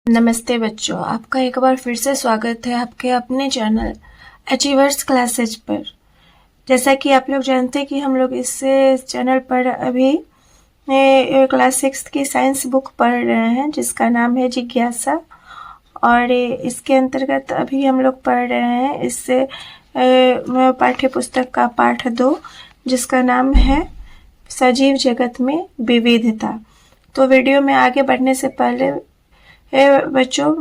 नमस्ते बच्चों, आपका एक बार फिर से स्वागत है आपके अपने चैनल अचीवर्स क्लासेज पर। जैसा कि आप लोग जानते हैं कि हम लोग इस चैनल पर अभी क्लास 6 की साइंस बुक पढ़ रहे हैं जिसका नाम है जिज्ञासा। और इसके अंतर्गत अभी हम लोग पढ़ रहे हैं इस पाठ्य पुस्तक का पाठ 2 जिसका नाम है सजीव जगत में विविधता। तो वीडियो में आगे बढ़ने से पहले बच्चों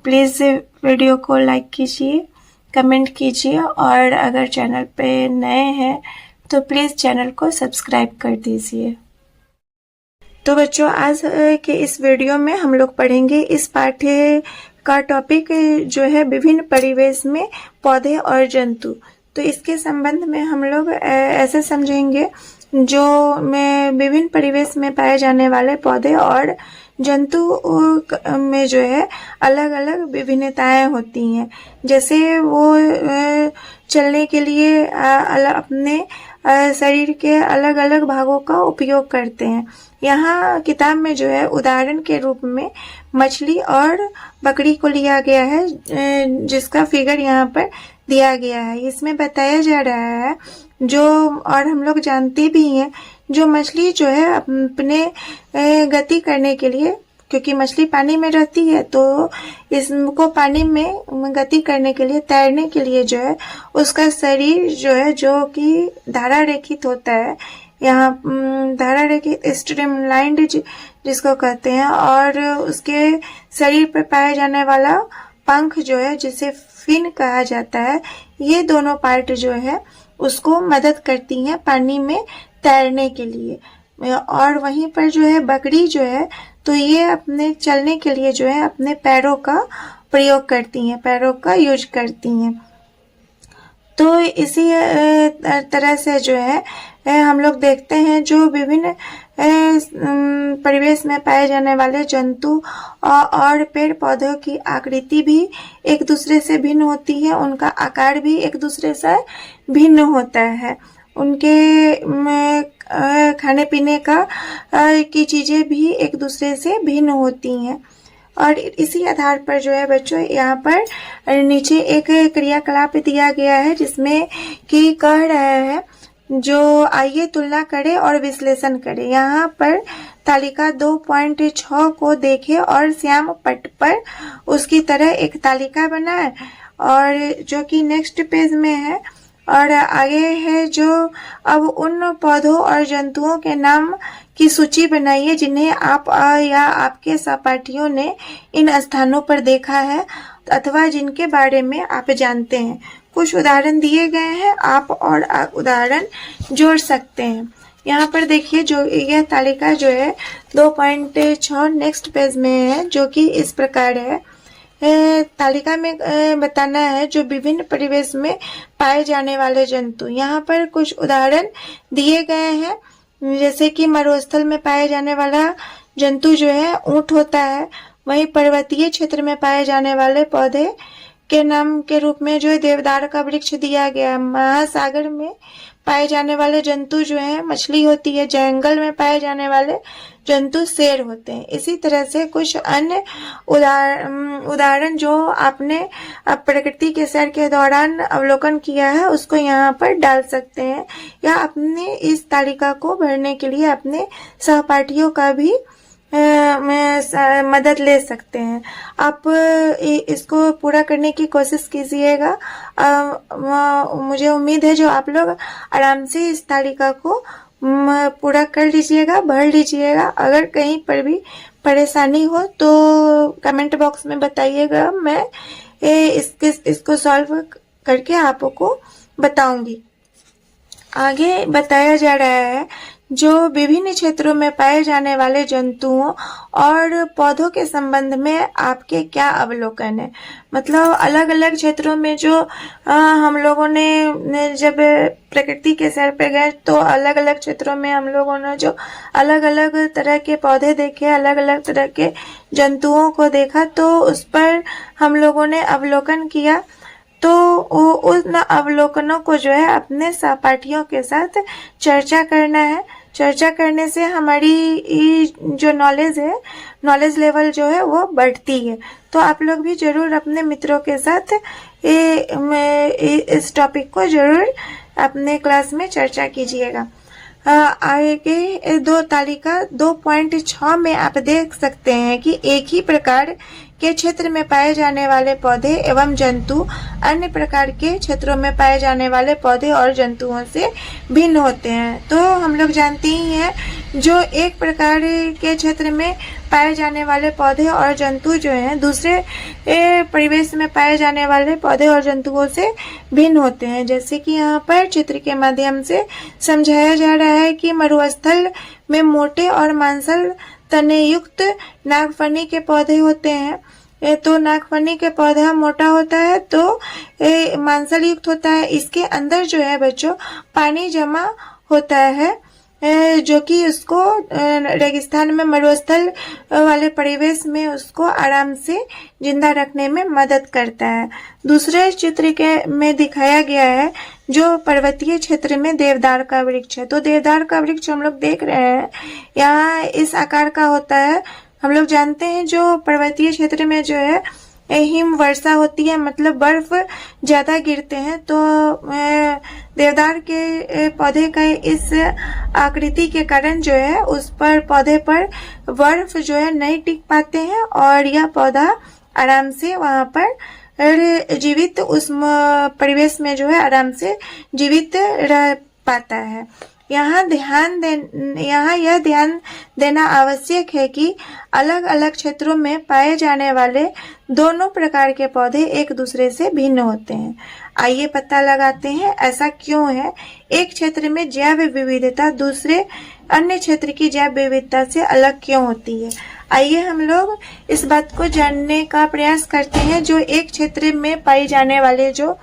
प्लीज़ वीडियो को लाइक कीजिए, कमेंट कीजिए और अगर चैनल पे नए हैं तो प्लीज़ चैनल को सब्सक्राइब कर दीजिए। तो बच्चों आज के इस वीडियो में हम लोग पढ़ेंगे इस पाठ्य का टॉपिक जो है विभिन्न परिवेश में पौधे और जंतु। तो इसके संबंध में हम लोग ऐसे समझेंगे जो विभिन्न परिवेश में पाए जाने वाले पौधे और जंतु में जो है अलग अलग विभिन्नताएं होती हैं। जैसे वो चलने के लिए अपने शरीर के अलग अलग भागों का उपयोग करते हैं। यहाँ किताब में जो है उदाहरण के रूप में मछली और बकरी को लिया गया है जिसका फिगर यहाँ पर दिया गया है। इसमें बताया जा रहा है जो और हम लोग जानते भी हैं जो मछली जो है अपने गति करने के लिए, क्योंकि मछली पानी में रहती है तो इसको पानी में गति करने के लिए, तैरने के लिए जो है उसका शरीर जो है जो कि धारा रेखित होता है, यहाँ धारा रेखित स्ट्रीमलाइंड जिसको कहते हैं, और उसके शरीर पर पाया जाने वाला पंख जो है जिसे फिन कहा जाता है, ये दोनों पार्ट जो है उसको मदद करती हैं पानी में तैरने के लिए। और वहीं पर जो है बकरी जो है तो ये अपने चलने के लिए जो है अपने पैरों का प्रयोग करती हैं, पैरों का यूज करती हैं। तो इसी तरह से जो है हम लोग देखते हैं जो विभिन्न परिवेश में पाए जाने वाले जंतु और पेड़ पौधों की आकृति भी एक दूसरे से भिन्न होती है, उनका आकार भी एक दूसरे से भिन्न होता है, उनके खाने पीने का की चीज़ें भी एक दूसरे से भिन्न होती हैं। और इसी आधार पर जो है बच्चों यहाँ पर नीचे एक क्रियाकलाप दिया गया है जिसमें कि कह रहा है जो आइए तुलना करें और विश्लेषण करें। यहाँ पर तालिका 2.6 को देखें और श्याम पट पर उसकी तरह एक तालिका बनाए, और जो कि नेक्स्ट पेज में है। और आगे है जो अब उन पौधों और जंतुओं के नाम की सूची बनाइए जिन्हें आप या आपके सहपाठियों ने इन स्थानों पर देखा है अथवा जिनके बारे में आप जानते हैं। कुछ उदाहरण दिए गए हैं, आप और उदाहरण जोड़ सकते हैं। यहाँ पर देखिए जो यह तालिका जो है 2.6 नेक्स्ट पेज में है जो कि इस प्रकार है। तालिका में बताना है जो विभिन्न परिवेश में पाए जाने वाले जंतु। यहाँ पर कुछ उदाहरण दिए गए हैं जैसे कि मरुस्थल में पाए जाने वाला जंतु जो है ऊंट होता है। वहीं पर्वतीय क्षेत्र में पाए जाने वाले पौधे के नाम के रूप में जो देवदार का वृक्ष दिया गया। महासागर में पाए जाने वाले जंतु जो है मछली होती है। जंगल में पाए जाने वाले जंतु शेर होते हैं। इसी तरह से कुछ अन्य उदाहरण जो आपने प्रकृति के सैर के दौरान अवलोकन किया है उसको यहाँ पर डाल सकते हैं, या अपने इस तालिका को भरने के लिए अपने सहपाठियों का भी मदद ले सकते हैं। आप इसको पूरा करने की कोशिश कीजिएगा। मुझे उम्मीद है जो आप लोग आराम से इस तालिका को पूरा कर लीजिएगा, भर लीजिएगा। अगर कहीं पर भी परेशानी हो तो कमेंट बॉक्स में बताइएगा, मैं इसको सॉल्व करके आपको बताऊंगी। आगे बताया जा रहा है जो विभिन्न क्षेत्रों में पाए जाने वाले जंतुओं और पौधों के संबंध में आपके क्या अवलोकन है। मतलब अलग अलग क्षेत्रों में जो हम लोगों ने जब प्रकृति के सैर पे गए तो अलग अलग क्षेत्रों में हम लोगों ने जो अलग अलग तरह के पौधे देखे, अलग अलग तरह के जंतुओं को देखा, तो उस पर हम लोगों ने अवलोकन किया। तो उन अवलोकनों को जो है अपने सहपाठियों के साथ चर्चा करना है। चर्चा करने से हमारी जो नॉलेज लेवल जो है वो बढ़ती है। तो आप लोग भी जरूर अपने मित्रों के साथ इस टॉपिक को जरूर अपने क्लास में चर्चा कीजिएगा। आगे 2.6 में आप देख सकते हैं कि एक ही प्रकार के क्षेत्र में पाए जाने वाले पौधे एवं जंतु अन्य प्रकार के क्षेत्रों में पाए जाने वाले पौधे और जंतुओं से भिन्न होते हैं। तो हम लोग जानते ही हैं जो एक प्रकार के क्षेत्र में पाए जाने वाले पौधे और जंतु जो हैं दूसरे परिवेश में पाए जाने वाले पौधे और जंतुओं से भिन्न होते हैं। जैसे कि यहाँ पर चित्र के माध्यम से समझाया जा रहा है कि मरुस्थल में मोटे और मांसल तने युक्त नागफनी के पौधे होते हैं। तो नागफनी के पौधा मोटा होता है तो मांसल युक्त होता है। इसके अंदर जो है बच्चों पानी जमा होता है जो कि उसको रेगिस्तान में मरुस्थल वाले परिवेश में उसको आराम से जिंदा रखने में मदद करता है। दूसरे चित्र के में दिखाया गया है जो पर्वतीय क्षेत्र में देवदार का वृक्ष है। तो देवदार का वृक्ष हम लोग देख रहे हैं यहाँ इस आकार का होता है। हम लोग जानते हैं जो पर्वतीय क्षेत्र में जो है हिम वर्षा होती है, मतलब बर्फ ज्यादा गिरते हैं। तो देवदार के पौधे का इस आकृति के कारण जो है उस पर पौधे पर बर्फ जो है नहीं टिक पाते हैं और यह पौधा आराम से वहां पर जीवित उस परिवेश में जो है आराम से जीवित रह पाता है। यहाँ यह ध्यान देना आवश्यक है कि अलग अलग क्षेत्रों में पाए जाने वाले दोनों प्रकार के पौधे एक दूसरे से भिन्न होते हैं। आइए पता लगाते हैं ऐसा क्यों है। एक क्षेत्र में जैव विविधता दूसरे अन्य क्षेत्र की जैव विविधता से अलग क्यों होती है। आइए हम लोग इस बात को जानने का प्रयास करते हैं। जो एक क्षेत्र में पाई जाने वाले जो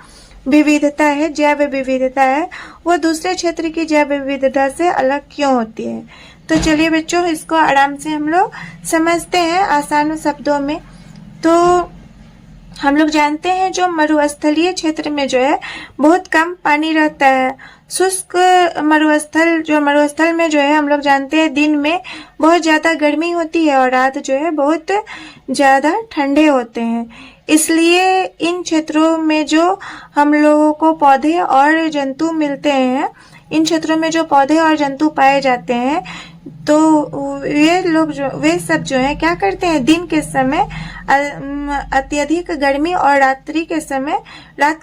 विविधता है, जैव विविधता है, वो दूसरे क्षेत्र की जैव विविधता से अलग क्यों होती है। तो चलिए बच्चों इसको आराम से हम लोग समझते हैं आसान शब्दों में। तो हम लोग जानते हैं जो मरुस्थलीय क्षेत्र में जो है बहुत कम पानी रहता है। शुष्क मरुस्थल में जो है हम लोग जानते हैं दिन में बहुत ज्यादा गर्मी होती है और रात जो है बहुत ज्यादा ठंडे होते हैं। इसलिए इन क्षेत्रों में जो हम लोगों को पौधे और जंतु मिलते हैं, इन क्षेत्रों में जो पौधे और जंतु पाए जाते हैं, तो वे सब जो है क्या करते हैं, दिन के समय अत्यधिक गर्मी और रात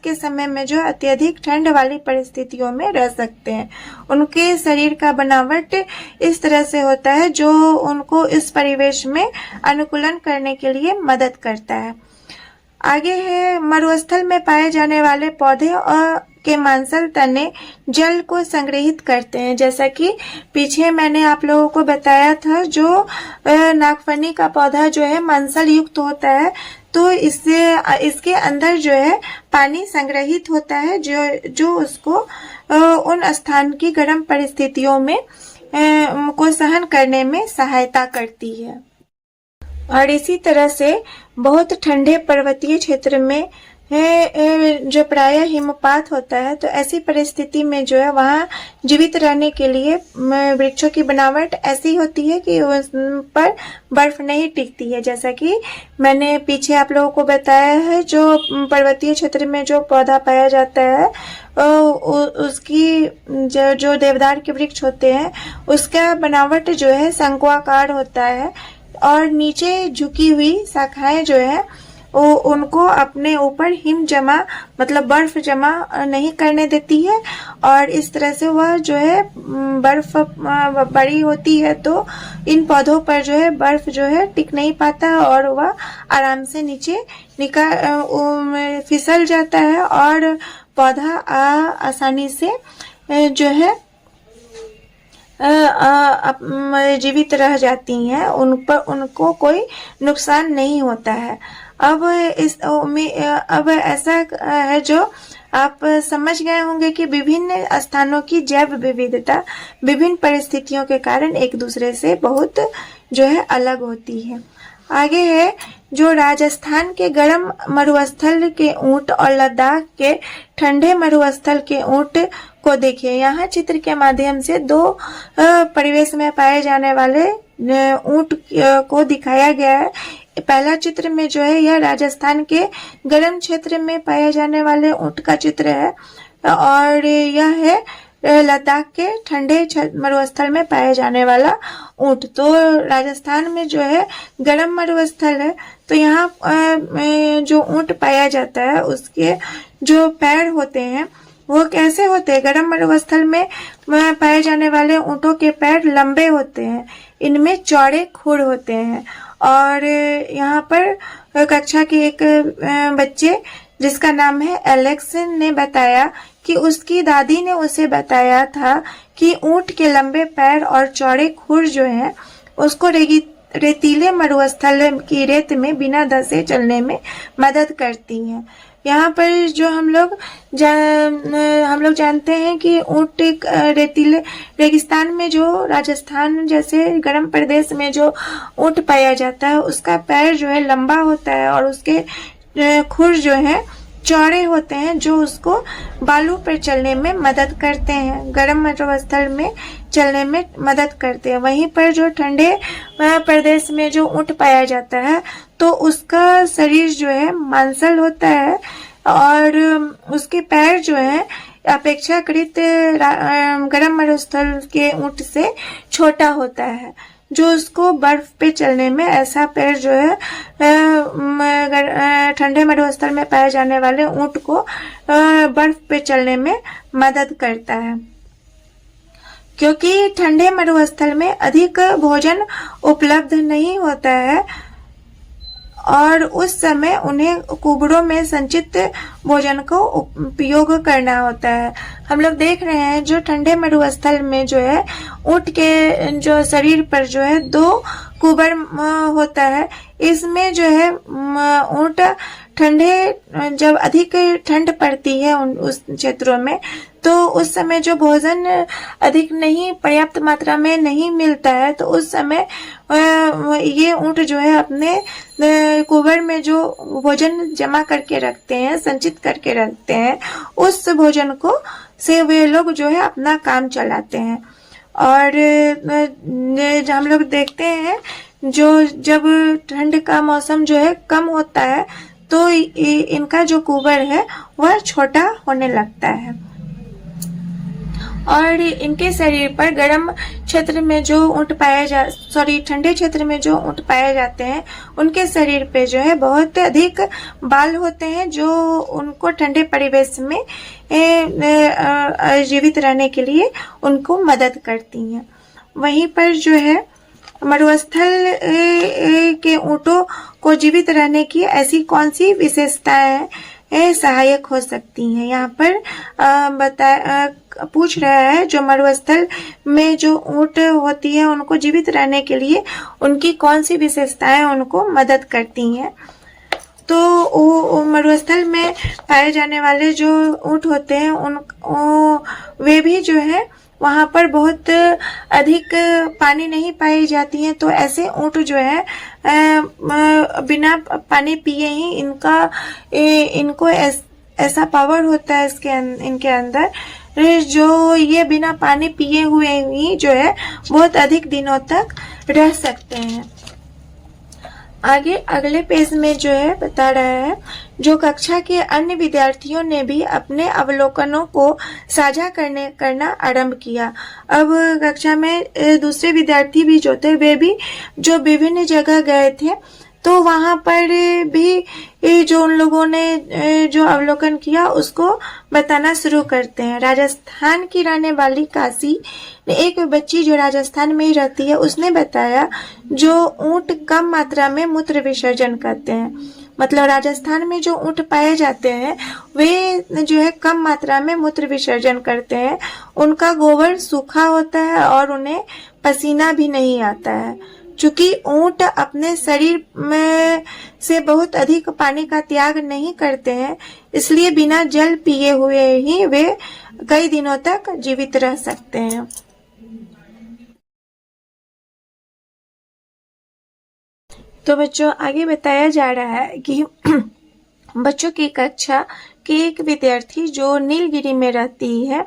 के समय में जो अत्यधिक ठंड वाली परिस्थितियों में रह सकते हैं। उनके शरीर का बनावट इस तरह से होता है जो उनको इस परिवेश में अनुकूलन करने के लिए मदद करता है। आगे है मरुस्थल में पाए जाने वाले पौधे और के मांसल तने जल को संग्रहित करते हैं। जैसा कि पीछे मैंने आप लोगों को बताया था जो नागफनी का पौधा जो है मांसल युक्त होता है, तो इसके अंदर जो है पानी संग्रहित होता है जो उसको उन स्थान की गर्म परिस्थितियों में को सहन करने में सहायता करती है। और इसी तरह से बहुत ठंडे पर्वतीय क्षेत्र में जो प्रायः हिमपात होता है, तो ऐसी परिस्थिति में जो है वहाँ जीवित रहने के लिए वृक्षों की बनावट ऐसी होती है कि उस पर बर्फ नहीं टिकती है। जैसा कि मैंने पीछे आप लोगों को बताया है जो पर्वतीय क्षेत्र में जो पौधा पाया जाता है उसकी जो देवदार के वृक्ष होते हैं उसका बनावट जो है शंक्वाकार होता है और नीचे झुकी हुई शाखाएं जो है उनको अपने ऊपर हिम जमा मतलब बर्फ जमा नहीं करने देती है और इस तरह से वह जो है बर्फ बड़ी होती है तो इन पौधों पर जो है बर्फ जो है टिक नहीं पाता और वह आराम से नीचे फिसल जाता है और पौधा आसानी से जो है जीवित रह जाती हैं, उनको कोई नुकसान नहीं होता है। अब ऐसा है जो आप समझ गए होंगे कि विभिन्न स्थानों की जैव विविधता विभिन्न परिस्थितियों के कारण एक दूसरे से बहुत जो है अलग होती है। आगे है जो राजस्थान के गर्म मरुस्थल के ऊंट और लद्दाख के ठंडे मरुस्थल के ऊंट को देखिए। यहाँ चित्र के माध्यम से दो परिवेश में पाए जाने वाले ऊंट को दिखाया गया है। पहला चित्र में जो है यह राजस्थान के गर्म क्षेत्र में पाए जाने वाले ऊंट का चित्र है और यह है लद्दाख के ठंडे मरुस्थल में पाए जाने वाला ऊंट। तो राजस्थान में जो है गर्म मरुस्थल है, तो यहाँ जो ऊंट पाया जाता है उसके जो पैर होते हैं वो कैसे होते हैं। गर्म मरुस्थल में पाए जाने वाले ऊंटों के पैर लंबे होते हैं, इनमें चौड़े खुर होते हैं। और यहाँ पर कक्षा के एक बच्चे जिसका नाम है एलेक्स ने बताया कि उसकी दादी ने उसे बताया था कि ऊंट के लंबे पैर और चौड़े खुर जो है उसको रेतीले मरुस्थल की रेत में बिना धंसे चलने में मदद करती हैं। यहाँ पर जो हम लोग जानते हैं कि ऊंट रेतीले रेगिस्तान में जो राजस्थान जैसे गर्म प्रदेश में जो ऊंट पाया जाता है उसका पैर जो है लंबा होता है और उसके खुर जो है चौड़े होते हैं जो उसको बालू पर चलने में मदद करते हैं, गर्म मरुस्थल में चलने में मदद करते हैं। वहीं पर जो ठंडे प्रदेश में जो ऊंट पाया जाता है तो उसका शरीर जो है मांसल होता है और उसके पैर जो है अपेक्षाकृत गर्म मरुस्थल के ऊंट से छोटा होता है, जो उसको बर्फ पे चलने में ऐसा पैर जो है ठंडे मरुस्थल में पाए जाने वाले ऊंट को बर्फ पे चलने में मदद करता है। क्योंकि ठंडे मरुस्थल में अधिक भोजन उपलब्ध नहीं होता है और उस समय उन्हें कुबड़ों में संचित भोजन को उपयोग करना होता है। हम लोग देख रहे हैं जो ठंडे मरुस्थल में जो है ऊंट के जो शरीर पर जो है दो कुबर होता है। इसमें जो है ऊंट ठंडे जब अधिक ठंड पड़ती है उस क्षेत्रों में तो उस समय जो भोजन अधिक नहीं पर्याप्त मात्रा में नहीं मिलता है तो उस समय ये ऊंट जो है अपने कुबर में जो भोजन जमा करके रखते हैं, संचित करके रखते हैं, उस भोजन को से वे लोग जो है अपना काम चलाते हैं। और हम लोग देखते हैं जो जब ठंड का मौसम जो है कम होता है तो इनका जो कुबर है वह छोटा होने लगता है और इनके शरीर पर गर्म क्षेत्र में जो ऊंट ठंडे क्षेत्र में जो ऊंट पाए जाते हैं उनके शरीर पे जो है बहुत अधिक बाल होते हैं जो उनको ठंडे परिवेश में जीवित रहने के लिए उनको मदद करती हैं। वहीं पर जो है मरुस्थल के ऊंटों को जीवित रहने की ऐसी कौन सी विशेषताएं सहायक हो सकती हैं। यहाँ पर पूछ रहा है जो मरुस्थल में जो ऊंट होती है उनको जीवित रहने के लिए उनकी कौन सी विशेषताएं उनको मदद करती हैं। तो मरुस्थल में पाए जाने वाले जो ऊंट होते हैं वे भी जो है वहां पर बहुत अधिक पानी नहीं पाई जाती है, तो ऐसे ऊंट जो है बिना पानी पिए ही इनको ऐसा पावर होता है इनके अंदर जो ये बिना पानी पिए हुए ही जो है बहुत अधिक दिनों तक रह सकते हैं। आगे अगले पेज में जो है बता रहा है जो कक्षा के अन्य विद्यार्थियों ने भी अपने अवलोकनों को साझा करना आरंभ किया। अब कक्षा में दूसरे विद्यार्थी भी जो थे वे भी जो विभिन्न जगह गए थे तो वहां पर भी जो उन लोगों ने जो अवलोकन किया उसको बताना शुरू करते हैं। राजस्थान की रहने वाली काशी ने एक बच्ची जो राजस्थान में ही रहती है उसने बताया जो ऊंट कम मात्रा में मूत्र विसर्जन करते हैं, मतलब राजस्थान में जो ऊंट पाए जाते हैं वे जो है कम मात्रा में मूत्र विसर्जन करते हैं। उनका गोबर सूखा होता है और उन्हें पसीना भी नहीं आता है। चूंकि ऊंट अपने शरीर में से बहुत अधिक पानी का त्याग नहीं करते हैं इसलिए बिना जल पिए हुए ही वे कई दिनों तक जीवित रह सकते हैं। तो बच्चों आगे बताया जा रहा है कि बच्चों की कक्षा के एक विद्यार्थी जो नीलगिरी में रहती है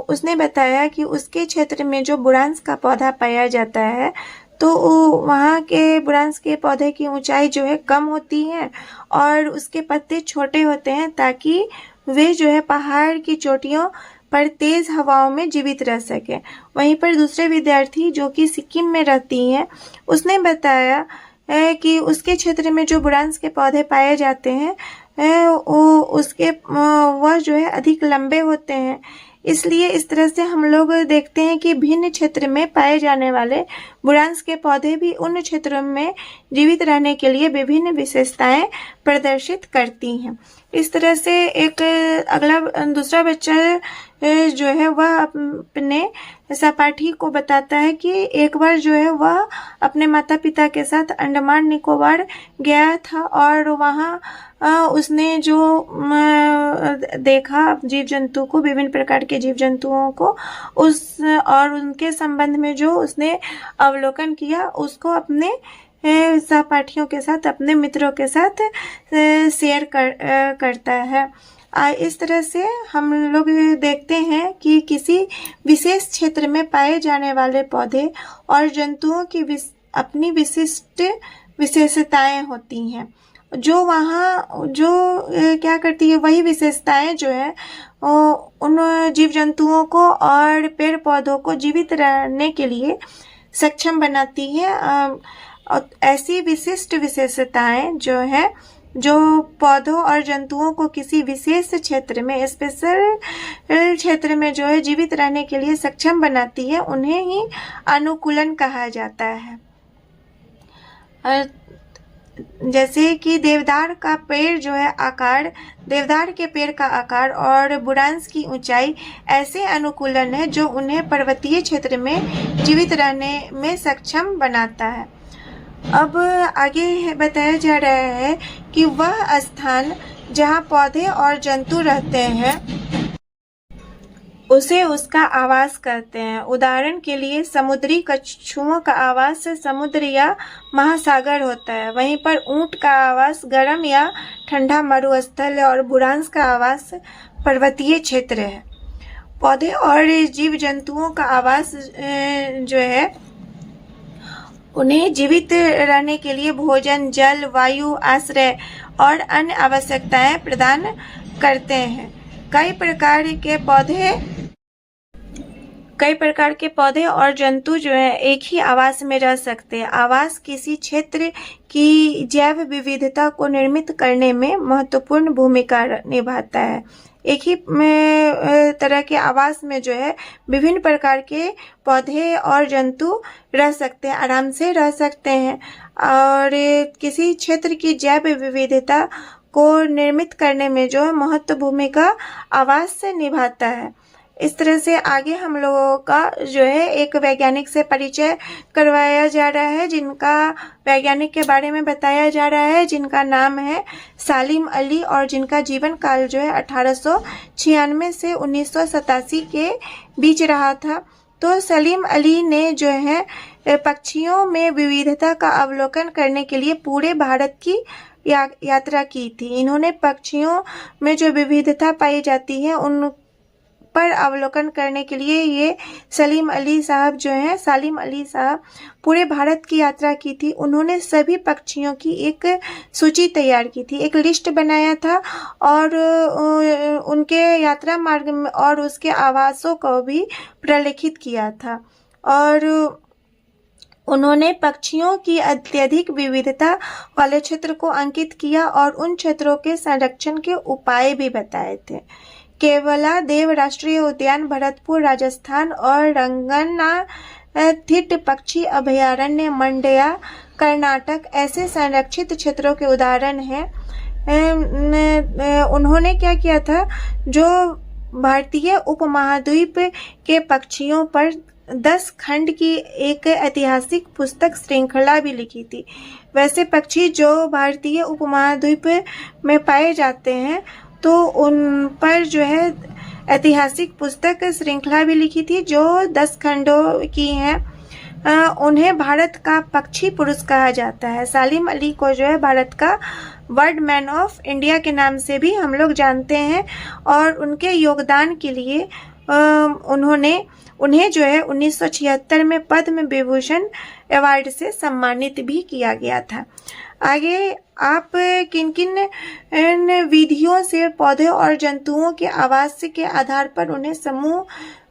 उसने बताया कि उसके क्षेत्र में जो बुरांस का पौधा पाया जाता है तो वहाँ के बुरांस के पौधे की ऊंचाई जो है कम होती है और उसके पत्ते छोटे होते हैं ताकि वे जो है पहाड़ की चोटियों पर तेज हवाओं में जीवित रह सके। वहीं पर दूसरे विद्यार्थी जो कि सिक्किम में रहती हैं उसने बताया कि उसके क्षेत्र में जो बुरांस के पौधे पाए जाते हैं वह जो है अधिक लंबे होते हैं। इसलिए इस तरह से हम लोग देखते हैं कि भिन्न क्षेत्र में पाए जाने वाले बुरांस के पौधे भी उन क्षेत्रों में जीवित रहने के लिए विभिन्न विशेषताएं प्रदर्शित करती हैं। इस तरह से एक अगला दूसरा बच्चा जो है वह अपने सहपाठी को बताता है कि एक बार जो है वह अपने माता पिता के साथ अंडमान निकोबार गया था और वहाँ उसने जो देखा जीव जंतु को, विभिन्न प्रकार के जीव जंतुओं को, उस और उनके संबंध में जो उसने अवलोकन किया उसको अपने सहपाठियों के साथ, अपने मित्रों के साथ शेयर करता है। इस तरह से हम लोग देखते हैं कि किसी विशेष क्षेत्र में पाए जाने वाले पौधे और जंतुओं की अपनी विशिष्ट विशेषताएं होती हैं जो वहाँ जो क्या करती है, वही विशेषताएं जो है उन जीव जंतुओं को और पेड़ पौधों को जीवित रहने के लिए सक्षम बनाती है। ऐसी विशिष्ट विशेषताएं जो है जो पौधों और जंतुओं को किसी विशेष क्षेत्र में, स्पेशल क्षेत्र में जो है जीवित रहने के लिए सक्षम बनाती है, उन्हें ही अनुकूलन कहा जाता है। जैसे कि देवदार का पेड़ जो है आकार, देवदार के पेड़ का आकार और बुरांस की ऊंचाई ऐसे अनुकूलन है जो उन्हें पर्वतीय क्षेत्र में जीवित रहने में सक्षम बनाता है। अब आगे बताया जा रहा है कि वह स्थान जहाँ पौधे और जंतु रहते हैं उसे उसका आवास कहते हैं। उदाहरण के लिए समुद्री कछुओं का आवास समुद्र या महासागर होता है, वहीं पर ऊंट का आवास गर्म या ठंडा मरुस्थल है और बुरांस का आवास पर्वतीय क्षेत्र है। पौधे और जीव जंतुओं का आवास जो है उन्हें जीवित रहने के लिए भोजन, जल, वायु, आश्रय और अन्य आवश्यकताएं प्रदान करते हैं। कई प्रकार के पौधे और जंतु जो है एक ही आवास में रह सकते हैं। आवास किसी क्षेत्र की जैव विविधता को निर्मित करने में महत्वपूर्ण भूमिका निभाता है। एक ही तरह के आवास में जो है विभिन्न प्रकार के पौधे और जंतु रह सकते हैं, आराम से रह सकते हैं और किसी क्षेत्र की जैव विविधता को निर्मित करने में जो है महत्वपूर्ण भूमिका आवास से निभाता है। इस तरह से आगे हम लोगों का जो है एक वैज्ञानिक से परिचय करवाया जा रहा है, जिनका वैज्ञानिक के बारे में बताया जा रहा है, जिनका नाम है सालिम अली और जिनका जीवन काल जो है 1896 से 1987 के बीच रहा था। तो सलीम अली ने जो है पक्षियों में विविधता का अवलोकन करने के लिए पूरे भारत की यात्रा की थी। इन्होंने पक्षियों में जो विविधता पाई जाती है उन पर अवलोकन करने के लिए ये सालिम अली साहब पूरे भारत की यात्रा की थी। उन्होंने सभी पक्षियों की एक सूची तैयार की थी, एक लिस्ट बनाया था और उनके यात्रा मार्ग में और उसके आवासों को भी प्रलेखित किया था और उन्होंने पक्षियों की अत्यधिक विविधता वाले क्षेत्र को अंकित किया और उन क्षेत्रों के संरक्षण के उपाय भी बताए थे। केवला देव राष्ट्रीय उद्यान भरतपुर राजस्थान और रंगनाथिट पक्षी अभयारण्य मंड्या कर्नाटक ऐसे संरक्षित क्षेत्रों के उदाहरण हैं। उन्होंने क्या किया था, जो भारतीय उपमहाद्वीप के पक्षियों पर 10 खंड की एक ऐतिहासिक पुस्तक श्रृंखला भी लिखी थी। वैसे पक्षी जो भारतीय उपमहाद्वीप में पाए जाते हैं तो उन पर जो है ऐतिहासिक पुस्तक श्रृंखला भी लिखी थी जो 10 खंडों की हैं। उन्हें भारत का पक्षी पुरुष कहा जाता है। सालिम अली को जो है भारत का बर्ड मैन ऑफ इंडिया के नाम से भी हम लोग जानते हैं और उनके योगदान के लिए उन्हें जो है 1976 में पद्म विभूषण अवार्ड से सम्मानित भी किया गया था। आगे आप किन किन विधियों से पौधे और जंतुओं के आवास के आधार पर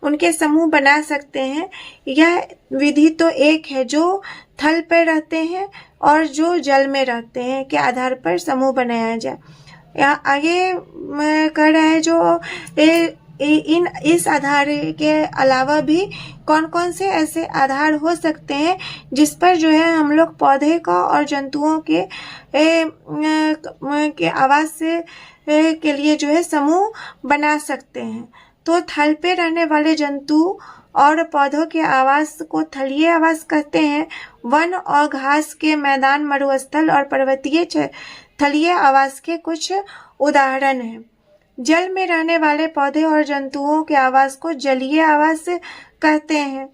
उनके समूह बना सकते हैं। यह विधि तो एक है जो थल पर रहते हैं और जो जल में रहते हैं के आधार पर समूह बनाया जाए। यहाँ आगे कह रहा है जो इस आधार के अलावा भी कौन कौन से ऐसे आधार हो सकते हैं जिस पर जो है हम लोग पौधे का और जंतुओं के आवास के लिए जो है समूह बना सकते हैं। तो थल पे रहने वाले जंतु और पौधों के आवास को थलीय आवास कहते हैं। वन और घास के मैदान, मरुस्थल और पर्वतीय थलीय आवास के कुछ उदाहरण हैं। जल में रहने वाले पौधे और जंतुओं के आवास को जलीय आवास कहते हैं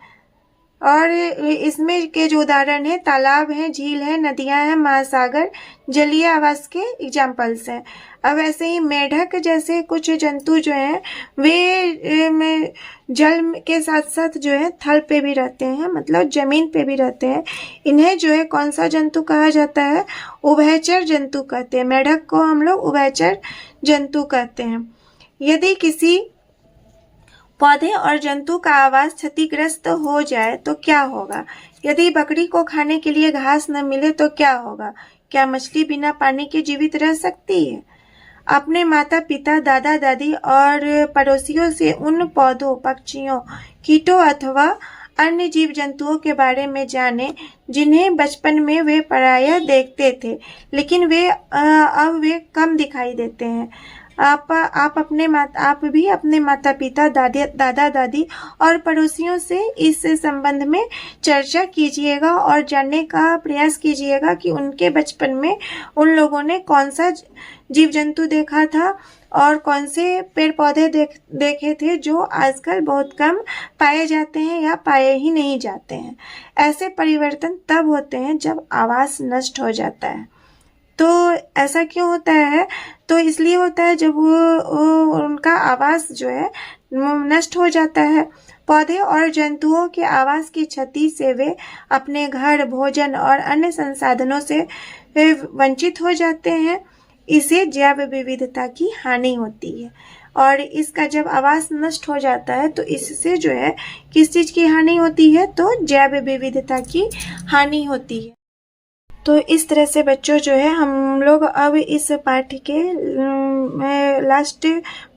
और इसमें के जो उदाहरण है तालाब हैं, झील हैं, नदियां हैं, महासागर जलीय आवास के एग्जाम्पल्स हैं। अब ऐसे ही मेढक जैसे कुछ जंतु जो हैं वे जल के साथ साथ जो है थल पे भी रहते हैं, मतलब जमीन पे भी रहते हैं। इन्हें जो है कौन सा जंतु कहा जाता है? उभयचर जंतु कहते हैं। मेढक को हम लोग उभयचर जंतु कहते हैं। यदि किसी पौधे और जंतु का आवास क्षतिग्रस्त हो जाए तो क्या होगा? यदि बकरी को खाने के लिए घास न मिले तो क्या होगा? क्या मछली बिना पानी के जीवित रह सकती है? अपने माता पिता, दादा दादी और पड़ोसियों से उन पौधों, पक्षियों, कीटों अथवा अन्य जीव जंतुओं के बारे में जाने जिन्हें बचपन में वे प्रायः देखते थे, लेकिन अब वे कम दिखाई देते हैं। आप भी अपने माता पिता, दादा दादी और पड़ोसियों से इस संबंध में चर्चा कीजिएगा और जानने का प्रयास कीजिएगा कि उनके बचपन में उन लोगों ने कौन सा जीव जंतु देखा था और कौन से पेड़ पौधे देखे थे जो आजकल बहुत कम पाए जाते हैं या पाए ही नहीं जाते हैं। ऐसे परिवर्तन तब होते हैं जब आवास नष्ट हो जाता है। तो ऐसा क्यों होता है? तो इसलिए होता है जब उनका आवास जो है नष्ट हो जाता है। पौधे और जंतुओं के आवास की क्षति से वे अपने घर, भोजन और अन्य संसाधनों से वंचित हो जाते हैं। इसे जैव विविधता की हानि होती है और इसका जब आवास नष्ट हो जाता है तो इससे जो है किस चीज़ की हानि होती है? तो जैव विविधता की हानि होती है। तो इस तरह से बच्चों जो है हम लोग अब इस पाठ के लास्ट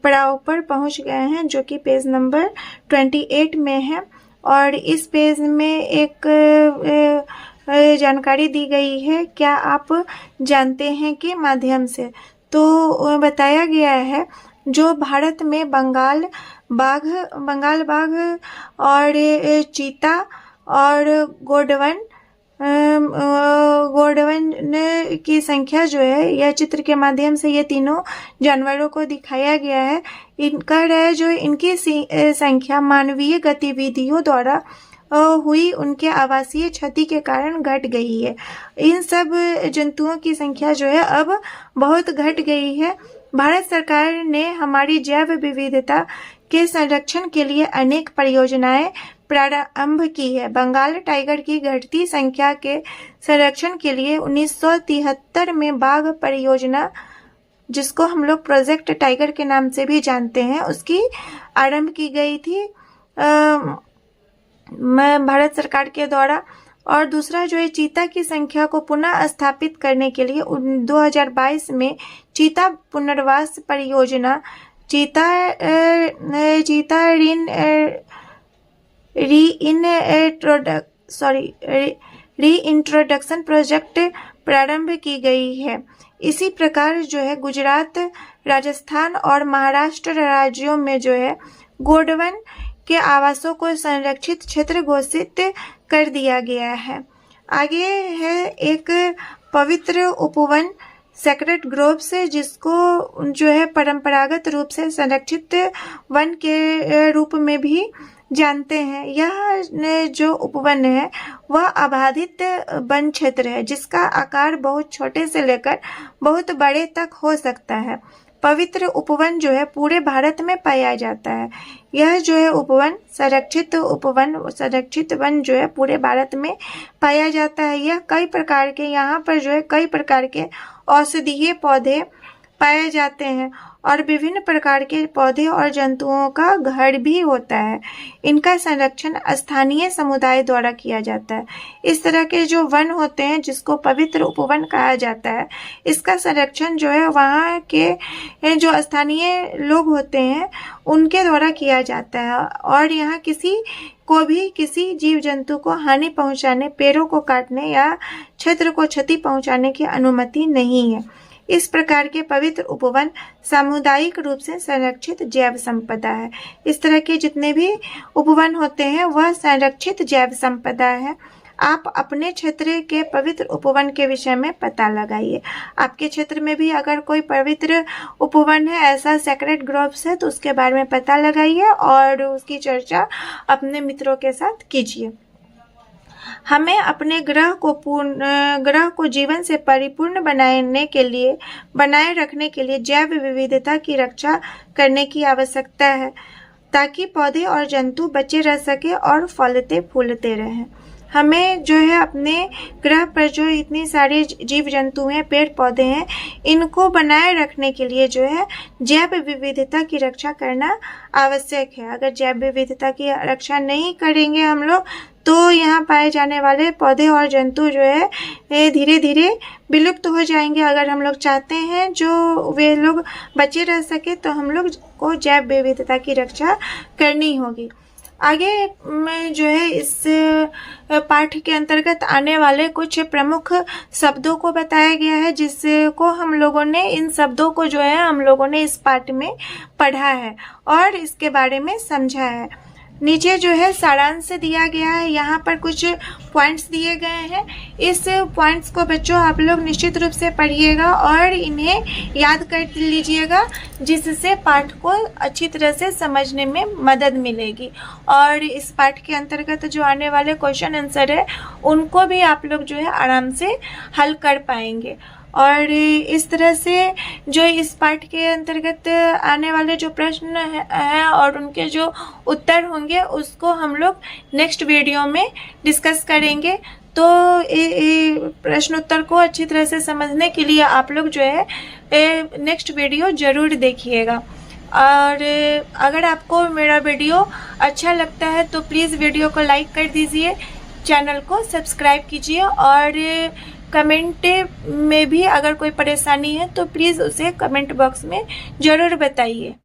पड़ाव पर पहुंच गए हैं जो कि पेज नंबर 28 में है और इस पेज में एक जानकारी दी गई है क्या आप जानते हैं के माध्यम से। तो बताया गया है जो भारत में बंगाल बाघ और चीता और गोंडवन की संख्या जो है यह चित्र के माध्यम से ये तीनों जानवरों को दिखाया गया है। इनका जो इनकी संख्या मानवीय गतिविधियों द्वारा हुई उनके आवासीय क्षति के कारण घट गई है। इन सब जंतुओं की संख्या जो है अब बहुत घट गई है। भारत सरकार ने हमारी जैव विविधता के संरक्षण के लिए अनेक परियोजनाएं प्रारंभ की है। बंगाल टाइगर की घटती संख्या के संरक्षण के लिए 1973 में बाघ परियोजना, जिसको हम लोग प्रोजेक्ट टाइगर के नाम से भी जानते हैं, उसकी आरंभ की गई थी भारत सरकार के द्वारा। और दूसरा जो है चीता की संख्या को पुनः स्थापित करने के लिए 2022 में चीता पुनर्वास परियोजना, चीता रीइंट्रोडक्शन प्रोजेक्ट प्रारंभ की गई है। इसी प्रकार जो है गुजरात, राजस्थान और महाराष्ट्र राज्यों में जो है गोंडवन के आवासों को संरक्षित क्षेत्र घोषित कर दिया गया है। आगे है एक पवित्र उपवन सेक्रेट ग्रोव से, जिसको जो है परंपरागत रूप से संरक्षित वन के रूप में भी जानते हैं। यह जो उपवन है वह आबादित वन क्षेत्र है जिसका आकार बहुत छोटे से लेकर बहुत बड़े तक हो सकता है। पवित्र उपवन जो है पूरे भारत में पाया जाता है। यह जो है उपवन संरक्षित वन जो है पूरे भारत में पाया जाता है। यह कई प्रकार के यहाँ पर जो है कई प्रकार के औषधीय पौधे पाए जाते हैं और विभिन्न प्रकार के पौधे और जंतुओं का घर भी होता है। इनका संरक्षण स्थानीय समुदाय द्वारा किया जाता है। इस तरह के जो वन होते हैं जिसको पवित्र उपवन कहा जाता है, इसका संरक्षण जो है वहाँ के जो स्थानीय लोग होते हैं उनके द्वारा किया जाता है और यहाँ किसी को भी किसी जीव जंतु को हानि पहुँचाने, पेड़ों को काटने या क्षेत्र को क्षति पहुँचाने की अनुमति नहीं है। इस प्रकार के पवित्र उपवन सामुदायिक रूप से संरक्षित जैव संपदा है। इस तरह के जितने भी उपवन होते हैं वह संरक्षित जैव संपदा है। आप अपने क्षेत्र के पवित्र उपवन के विषय में पता लगाइए। आपके क्षेत्र में भी अगर कोई पवित्र उपवन है, ऐसा सेक्रेड ग्रोव्स है, तो उसके बारे में पता लगाइए और उसकी चर्चा अपने मित्रों के साथ कीजिए। हमें अपने ग्रह को जीवन से परिपूर्ण बनाए रखने के लिए जैव विविधता की रक्षा करने की आवश्यकता है ताकि पौधे और जंतु बचे रह सके और फलते फूलते रहें। हमें जो है अपने ग्रह पर जो इतनी सारी जीव जंतु हैं, पेड़ पौधे हैं, इनको बनाए रखने के लिए जो है जैव विविधता की रक्षा करना आवश्यक है। अगर जैव विविधता की रक्षा नहीं करेंगे हम लोग तो यहाँ पाए जाने वाले पौधे और जंतु जो है धीरे धीरे विलुप्त हो जाएंगे। अगर हम लोग चाहते हैं जो वे लोग बचे रह सके तो हम लोग को जैव विविधता की रक्षा करनी होगी। आगे में जो है इस पाठ के अंतर्गत आने वाले कुछ प्रमुख शब्दों को बताया गया है जिसको हम लोगों ने इन शब्दों को जो है हम लोगों ने इस पाठ में पढ़ा है और इसके बारे में समझा है। नीचे जो है सारांश दिया गया है, यहाँ पर कुछ पॉइंट्स दिए गए हैं। इस पॉइंट्स को बच्चों आप लोग निश्चित रूप से पढ़िएगा और इन्हें याद कर लीजिएगा जिससे पाठ को अच्छी तरह से समझने में मदद मिलेगी। और इस पाठ के अंतर्गत जो आने वाले क्वेश्चन आंसर है उनको भी आप लोग जो है आराम से हल कर पाएंगे। और इस तरह से जो इस पाठ के अंतर्गत आने वाले जो प्रश्न हैं और उनके जो उत्तर होंगे उसको हम लोग नेक्स्ट वीडियो में डिस्कस करेंगे। तो प्रश्न उत्तर को अच्छी तरह से समझने के लिए आप लोग जो है नेक्स्ट वीडियो ज़रूर देखिएगा। और अगर आपको मेरा वीडियो अच्छा लगता है तो प्लीज़ वीडियो को लाइक कर दीजिए, चैनल को सब्सक्राइब कीजिए और कमेंट में भी अगर कोई परेशानी है तो प्लीज़ उसे कमेंट बॉक्स में ज़रूर बताइए।